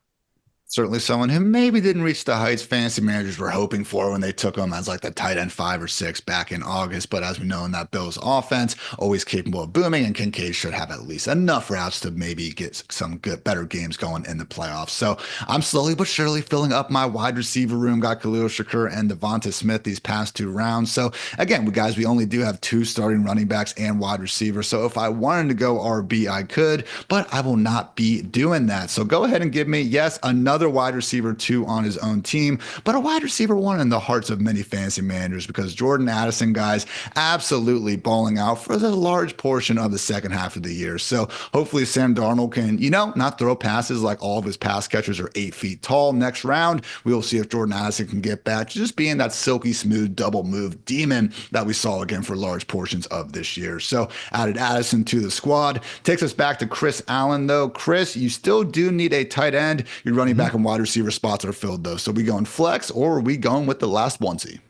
Certainly someone who maybe didn't reach the heights fantasy managers were hoping for when they took him as like the tight end 5 or 6 back in August. But as we know in that Bills offense, always capable of booming, and Kincaid should have at least enough routes to maybe get some good, better games going in the playoffs. So I'm slowly but surely filling up my wide receiver room. Got Khalil Shakur and Devonta Smith these past 2 rounds. So again, we only do have 2 starting running backs and wide receivers. So if I wanted to go RB, I could, but I will not be doing that. So go ahead and give me, yes, another wide receiver 2 on his own team, but a wide receiver 1 in the hearts of many fantasy managers, because Jordan Addison, guys, absolutely balling out for the large portion of the second half of the year. So hopefully Sam Darnold can, not throw passes like all of his pass catchers are 8 feet tall. Next round, we will see if Jordan Addison can get back to just being that silky smooth double move demon that we saw again for large portions of this year. So added Addison to the squad. Takes us back to Chris Allen, though. Chris, you still do need a tight end. Your running back and wide receiver spots are filled, though. So we going flex, or are we going with the last onesie?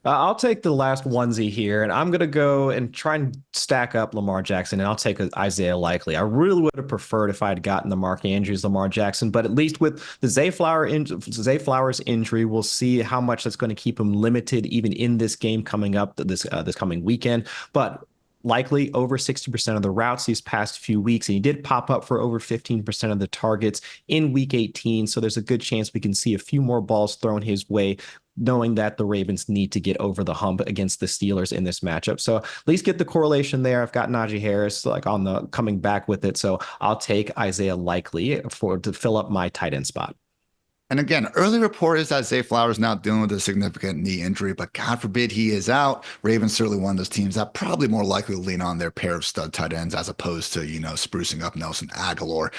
I'll take the last onesie here, and I'm going to go and try and stack up Lamar Jackson, and I'll take Isaiah Likely. I really would have preferred if I had gotten the Mark Andrews, Lamar Jackson, but at least with the Zay Flowers injury, we'll see how much that's going to keep him limited even in this game coming up this coming weekend. But Likely over 60% of the routes these past few weeks, and he did pop up for over 15% of the targets in week 18. So there's a good chance we can see a few more balls thrown his way, knowing that the Ravens need to get over the hump against the Steelers in this matchup. So at least get the correlation there. I've got Najee Harris like on the coming back with it. So I'll take Isaiah Likely to fill up my tight end spot. And again, early report is that Zay Flowers now dealing with a significant knee injury, but God forbid he is out. Ravens certainly one of those teams that probably more likely to lean on their pair of stud tight ends as opposed to, sprucing up Nelson Aguilar.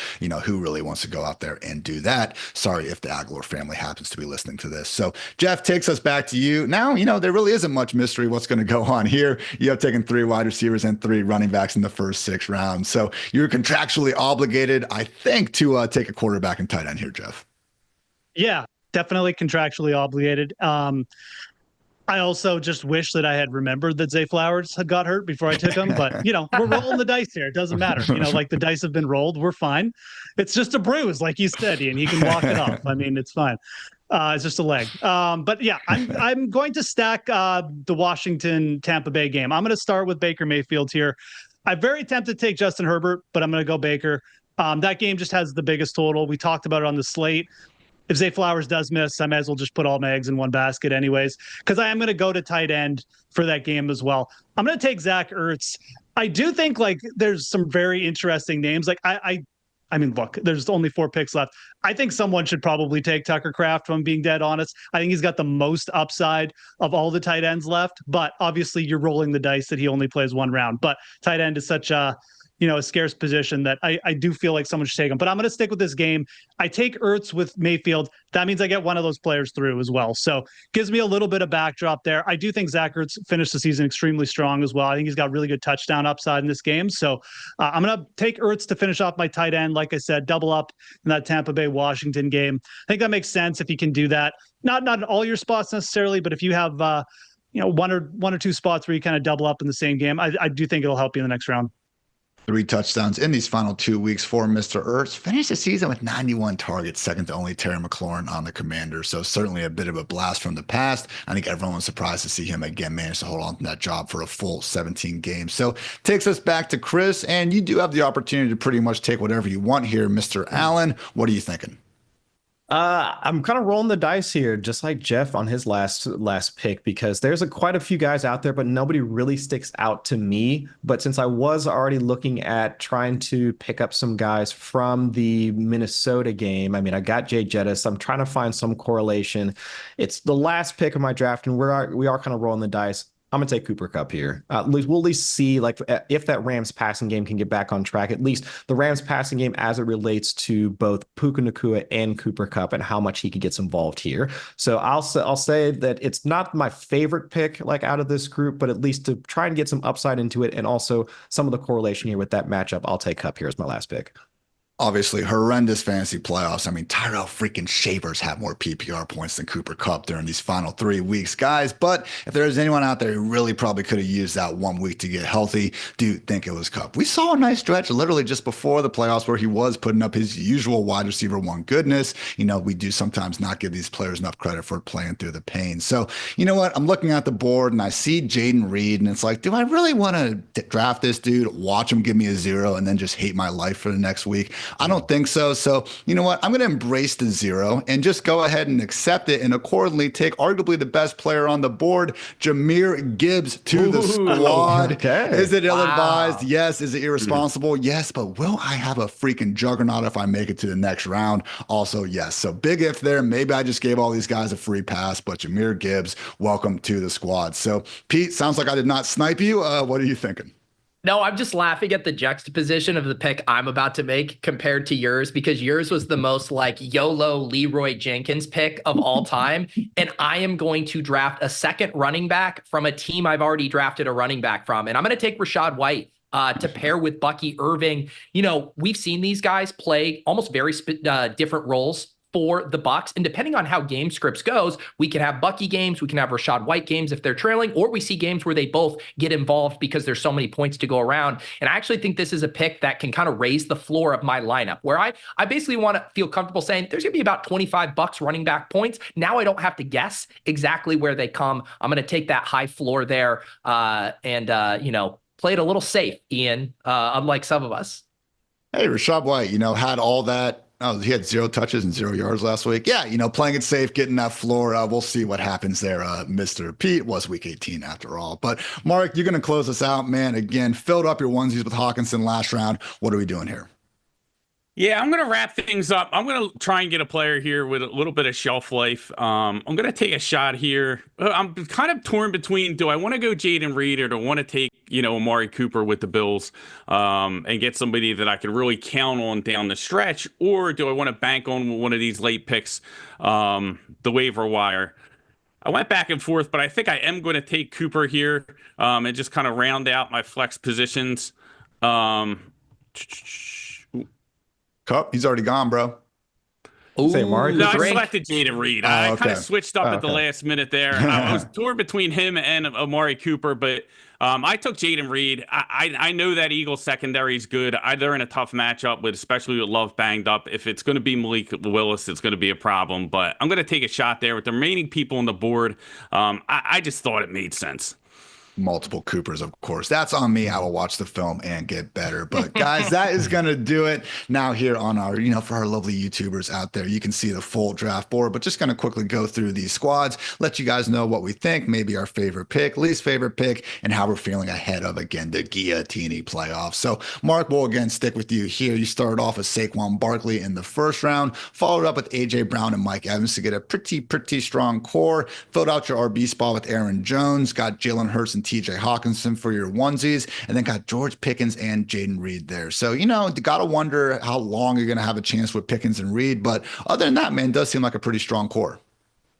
Who really wants to go out there and do that? Sorry if the Aguilar family happens to be listening to this. So Geoff, takes us back to you. Now, there really isn't much mystery what's going to go on here. You have taken 3 wide receivers and 3 running backs in the first 6 rounds. So you're contractually obligated, I think, to take a quarterback and tight end here, Geoff. Yeah, definitely contractually obligated. I also just wish that I had remembered that Zay Flowers had got hurt before I took him. But, we're rolling the dice here. It doesn't matter. Like the dice have been rolled. We're fine. It's just a bruise, like you said, and he can walk it off. I mean, it's fine. It's just a leg. But yeah, I'm going to stack the Washington Tampa Bay game. I'm going to start with Baker Mayfield here. I'm very tempted to take Justin Herbert, but I'm going to go Baker. That game just has the biggest total. We talked about it on the slate. If Zay Flowers does miss, I might as well just put all my eggs in one basket anyways, because I am going to go to tight end for that game as well. I'm going to take Zach Ertz. I do think there's some very interesting names. I mean, look, there's only 4 picks left. I think someone should probably take Tucker Kraft, if I'm being dead honest. I think he's got the most upside of all the tight ends left, but obviously you're rolling the dice that he only plays 1 round. But tight end is such a scarce position that I do feel like someone should take him. But I'm going to stick with this game. I take Ertz with Mayfield. That means I get one of those players through as well. So gives me a little bit of backdrop there. I do think Zach Ertz finished the season extremely strong as well. I think he's got really good touchdown upside in this game. So I'm going to take Ertz to finish off my tight end. Like I said, double up in that Tampa Bay Washington game. I think that makes sense if you can do that. Not in all your spots necessarily, but if you have one or 2 spots where you kind of double up in the same game, I do think it'll help you in the next round. 3 touchdowns in these final 2 weeks for Mr. Ertz. Finished the season with 91 targets, second to only Terry McLaurin on the Commanders. So certainly a bit of a blast from the past. I think everyone was surprised to see him again manage to hold on to that job for a full 17 games. So takes us back to Chris, and you do have the opportunity to pretty much take whatever you want here, Mr. Allen. What are you thinking? I'm kind of rolling the dice here, just like Geoff on his last pick, because there's quite a few guys out there, but nobody really sticks out to me. But since I was already looking at trying to pick up some guys from the Minnesota game, I mean, I got Jay Jettis. I'm trying to find some correlation. It's the last pick of my draft, and we are kind of rolling the dice. I'm going to take Cooper Kupp here. We'll at least see if that Rams passing game can get back on track, at least the Rams passing game as it relates to both Puka Nacua and Cooper Kupp and how much he could get involved here. So I'll say that it's not my favorite pick out of this group, but at least to try and get some upside into it and also some of the correlation here with that matchup, I'll take Kupp here as my last pick. Obviously, horrendous fantasy playoffs. I mean, Tyrell freaking Shavers had more PPR points than Cooper Kupp during these final 3 weeks, guys. But if there's anyone out there who really probably could have used that 1 week to get healthy, do think it was Kupp. We saw a nice stretch literally just before the playoffs where he was putting up his usual wide receiver one goodness. We do sometimes not give these players enough credit for playing through the pain. So, you know what? I'm looking at the board and I see Jayden Reed, and it's like, do I really want to draft this dude, watch him give me a 0, and then just hate my life for the next week? I don't think so. So, you know what? I'm going to embrace the 0 and just go ahead and accept it and accordingly take arguably the best player on the board, Jahmyr Gibbs, to the squad. Okay. Is it ill-advised? Yes. Is it irresponsible? Yes. But will I have a freaking juggernaut if I make it to the next round? Also, yes. So big if there. Maybe I just gave all these guys a free pass, but Jahmyr Gibbs, welcome to the squad. So, Pete, sounds like I did not snipe you. What are you thinking? No, I'm just laughing at the juxtaposition of the pick I'm about to make compared to yours, because yours was the most like YOLO Leroy Jenkins pick of all time. And I am going to draft a second running back from a team I've already drafted a running back from. And I'm going to take Rachaad White to pair with Bucky Irving. We've seen these guys play almost very different roles for the Bucs. And depending on how game scripts goes, we can have Bucky games, we can have Rachaad White games if they're trailing, or we see games where they both get involved because there's so many points to go around. And I actually think this is a pick that can kind of raise the floor of my lineup, where I basically want to feel comfortable saying there's going to be about 25 Bucs running back points. Now I don't have to guess exactly where they come. I'm going to take that high floor there and play it a little safe, Ian, unlike some of us. Hey, Rachaad White, had all that. Oh, he had 0 touches and 0 yards last week. Yeah, playing it safe, getting that floor. We'll see what happens there, Mr. Pete. It was week 18 after all. But Mark, you're going to close us out, man. Again, filled up your onesies with Hawkinson last round. What are we doing here? Yeah, I'm going to wrap things up. I'm going to try and get a player here with a little bit of shelf life. I'm going to take a shot here. I'm kind of torn between, do I want to go Jayden Reed or do I want to take, Amari Cooper with the Bills and get somebody that I can really count on down the stretch? Or do I want to bank on one of these late picks, the waiver wire? I went back and forth, but I think I am going to take Cooper here and just kind of round out my flex positions. Kupp, he's already gone, bro. Ooh, Say Mark. No, I selected Jayden Reed. I kind of switched up at the last minute there. I was torn between him and Amari Cooper, but I took Jayden Reed. I know that Eagles secondary is good. They're in a tough matchup, especially with Love banged up. If it's going to be Malik Willis, it's going to be a problem. But I'm going to take a shot there with the remaining people on the board. I just thought it made sense. Multiple Coopers, of course. That's on me. I will watch the film and get better. But guys, that is going to do it now here on our, for our lovely YouTubers out there. You can see the full draft board, but just going to quickly go through these squads, let you guys know what we think, maybe our favorite pick, least favorite pick, and how we're feeling ahead of, again, the Guillotine playoffs. So, Mark, we'll again stick with you here. You started off with Saquon Barkley in the first round, followed up with A.J. Brown and Mike Evans to get a pretty strong core, filled out your RB spot with Aaron Jones, got Jalen Hurts and TJ Hawkinson for your onesies, and then got George Pickens and Jayden Reed there. So, you got to wonder how long you're going to have a chance with Pickens and Reed. But other than that, man, it does seem like a pretty strong core.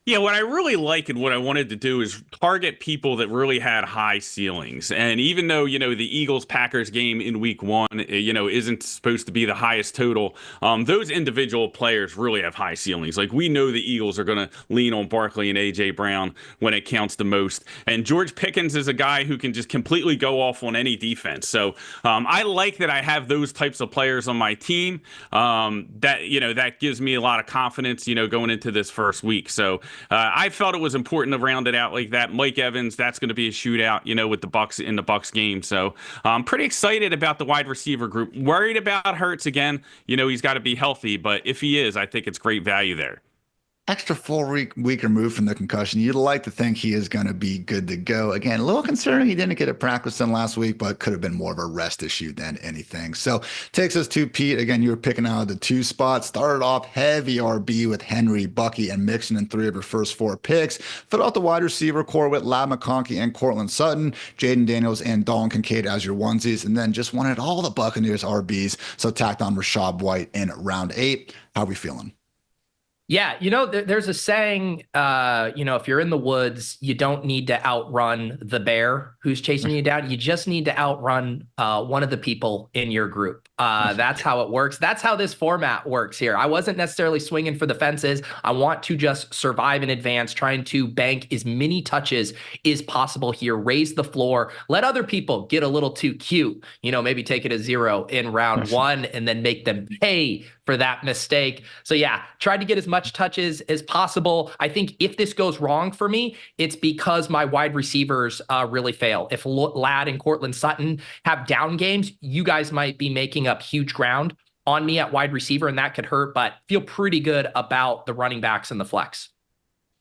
Yeah, what I really like and what I wanted to do is target people that really had high ceilings. And even though, the Eagles-Packers game in week 1, isn't supposed to be the highest total, those individual players really have high ceilings. Like, we know the Eagles are going to lean on Barkley and A.J. Brown when it counts the most. And George Pickens is a guy who can just completely go off on any defense. So I like that I have those types of players on my team. That gives me a lot of confidence, going into this first week. So I felt it was important to round it out like that. Mike Evans, that's going to be a shootout, with the Bucs in the Bucs game. So I'm pretty excited about the wide receiver group. Worried about Hurts again. He's got to be healthy, but if he is, I think it's great value there. Extra full week removed from the concussion. You'd like to think he is going to be good to go. Again, a little concerning he didn't get a practice in last week, but could have been more of a rest issue than anything. So takes us to Pete. Again, you were picking out of the 2 spots. Started off heavy RB with Henry, Bucky, and Mixon in 3 of your first 4 picks. Filled out the wide receiver core with Ladd McConkey and Cortland Sutton, Jaden Daniels and Dalton Kincaid as your onesies, and then just wanted all the Buccaneers RBs. So tacked on Rachaad White in round 8. How are we feeling? Yeah, there's a saying, if you're in the woods, you don't need to outrun the bear who's chasing you down. You just need to outrun one of the people in your group. That's how it works. That's how this format works here. I wasn't necessarily swinging for the fences. I want to just survive in advance, trying to bank as many touches as possible here, raise the floor, let other people get a little too cute, maybe take it a 0 in round 1 and then make them pay for that mistake. So yeah, tried to get as much touches as possible. I think if this goes wrong for me, it's because my wide receivers really fail. If Ladd and Cortland Sutton have down games, you guys might be making up huge ground on me at wide receiver, and that could hurt, but feel pretty good about the running backs and the flex.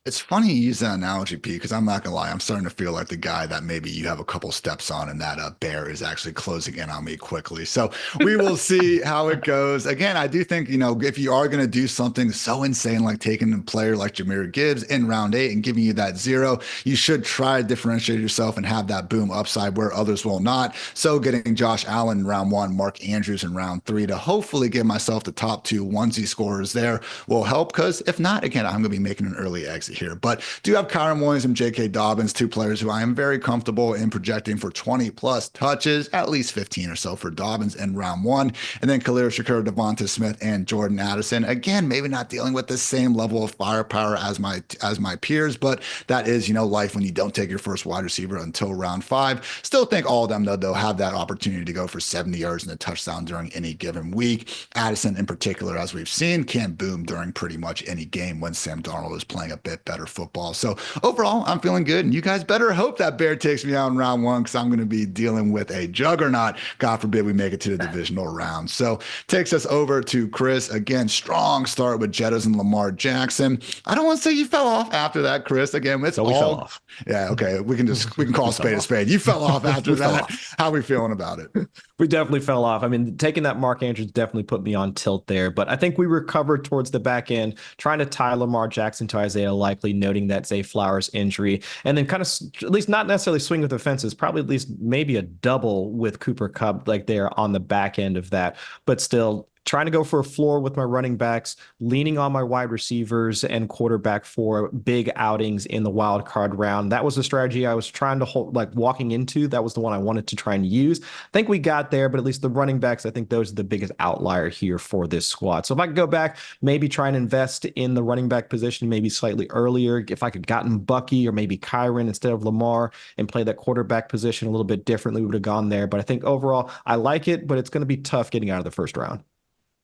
It's funny you use that analogy, Pete, because I'm not going to lie. I'm starting to feel like the guy that maybe you have a couple steps on and that bear is actually closing in on me quickly. So we will see how it goes. Again, I do think, if you are going to do something so insane like taking a player like Jahmyr Gibbs in round 8 and giving you that 0, you should try to differentiate yourself and have that boom upside where others will not. So getting Josh Allen in round 1, Mark Andrews in round 3 to hopefully give myself the top 2 onesie scorers there will help, because if not, again, I'm going to be making an early exit here. But do have Kyren Williams and J.K. Dobbins, 2 players who I am very comfortable in projecting for 20 plus touches, at least 15 or so for Dobbins in round 1. And then Khalil Shakir, Devonta Smith, and Jordan Addison. Again, maybe not dealing with the same level of firepower as my peers, but that is, life when you don't take your first wide receiver until round 5. Still think all of them, though, have that opportunity to go for 70 yards and a touchdown during any given week. Addison, in particular, as we've seen, can boom during pretty much any game when Sam Darnold is playing a bit better football. So overall, I'm feeling good. And you guys better hope that bear takes me out in round 1, because I'm going to be dealing with a juggernaut. God forbid we make it to the divisional round. So takes us over to Chris. Again, strong start with Jettas and Lamar Jackson. I don't want to say you fell off after that, Chris. Again, it's all. We fell off. Yeah, okay. We can call a spade a spade. You fell off after that. How are we feeling about it? We definitely fell off. I mean, taking that Mark Andrews definitely put me on tilt there, but I think we recovered towards the back end, trying to tie Lamar Jackson to Isaiah Likely, noting that Zay Flowers injury, and then kind of at least not necessarily swing with the fences, probably at least maybe a double with Cooper Kupp like there on the back end of that, but still trying to go for a floor with my running backs, leaning on my wide receivers and quarterback for big outings in the wild card round. That was the strategy I was trying to hold, like walking into. That was the one I wanted to try and use. I think we got there, but at least the running backs, I think those are the biggest outlier here for this squad. So if I could go back, maybe try and invest in the running back position, maybe slightly earlier. If I could gotten Bucky or maybe Kyren instead of Lamar and play that quarterback position a little bit differently, we would have gone there. But I think overall, I like it, but it's going to be tough getting out of the first round.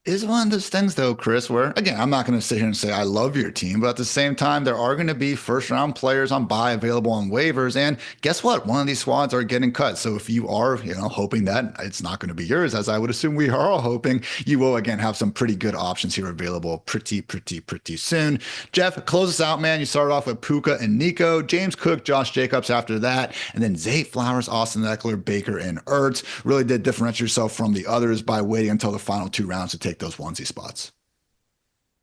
Is one of those things, though, Chris, where, again, I'm not going to sit here and say I love your team, but at the same time, there are going to be first-round players on bye available on waivers, and guess what? One of these squads are getting cut. So if you are, hoping that it's not going to be yours, as I would assume we are all hoping, you will, again, have some pretty good options here available pretty soon. Geoff, close us out, man. You started off with Puka and Nico, James Cook, Josh Jacobs after that, and then Zay Flowers, Austin Eckler, Baker, and Ertz. Really did differentiate yourself from the others by waiting until the final 2 rounds to take those onesie spots.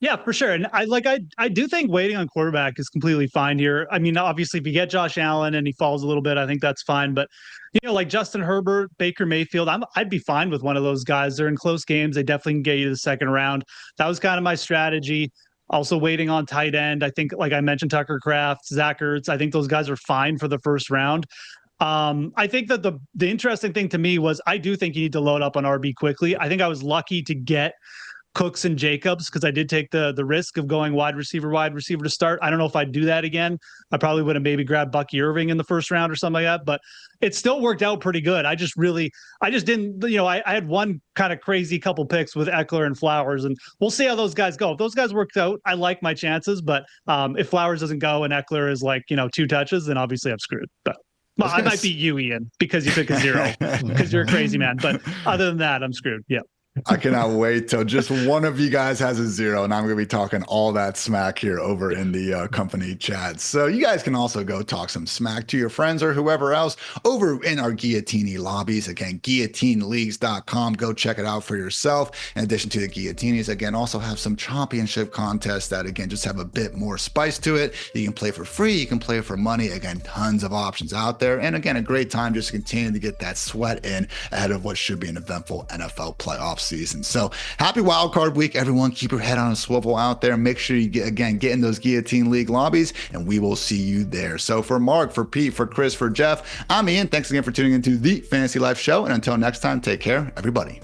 Yeah, for sure. And I do think waiting on quarterback is completely fine here. I mean, obviously, if you get Josh Allen and he falls a little bit, I think that's fine. But, like Justin Herbert, Baker Mayfield, I'd be fine with one of those guys. They're in close games. They definitely can get you to the second round. That was kind of my strategy. Also waiting on tight end. I think, like I mentioned, Tucker Kraft, Zach Ertz, I think those guys are fine for the first round. I think that the interesting thing to me was I do think you need to load up on RB quickly. I think I was lucky to get Cooks and Jacobs because I did take the risk of going wide receiver to start. I don't know if I'd do that again. I probably would have maybe grabbed Bucky Irving in the first round or something like that, but it still worked out pretty good. I just didn't, I had one kind of crazy couple picks with Eckler and Flowers, and we'll see how those guys go. If those guys worked out, I like my chances, but if Flowers doesn't go and Eckler is 2 touches, then obviously I'm screwed. But well, I might beat you, Ian, because you took a 0 because you're a crazy man. But other than that, I'm screwed. Yeah. I cannot wait till just one of you guys has a 0, and I'm going to be talking all that smack here over in the company chat. So you guys can also go talk some smack to your friends or whoever else over in our Guilloteenie lobbies. Again, GuillotineLeagues.com. Go check it out for yourself. In addition to the Guilloteenies, again, also have some championship contests that, again, just have a bit more spice to it. You can play for free. You can play for money. Again, tons of options out there. And again, a great time just to continue to get that sweat in ahead of what should be an eventful NFL playoff postseason. So happy wild card week, everyone. Keep your head on a swivel out there. Make sure you get in those Guillotine League lobbies, and we will see you there. So for Mark, for Pete, for Chris, for Geoff, I'm Ian. Thanks again for tuning into the Fantasy Life Show. And until next time, take care, everybody.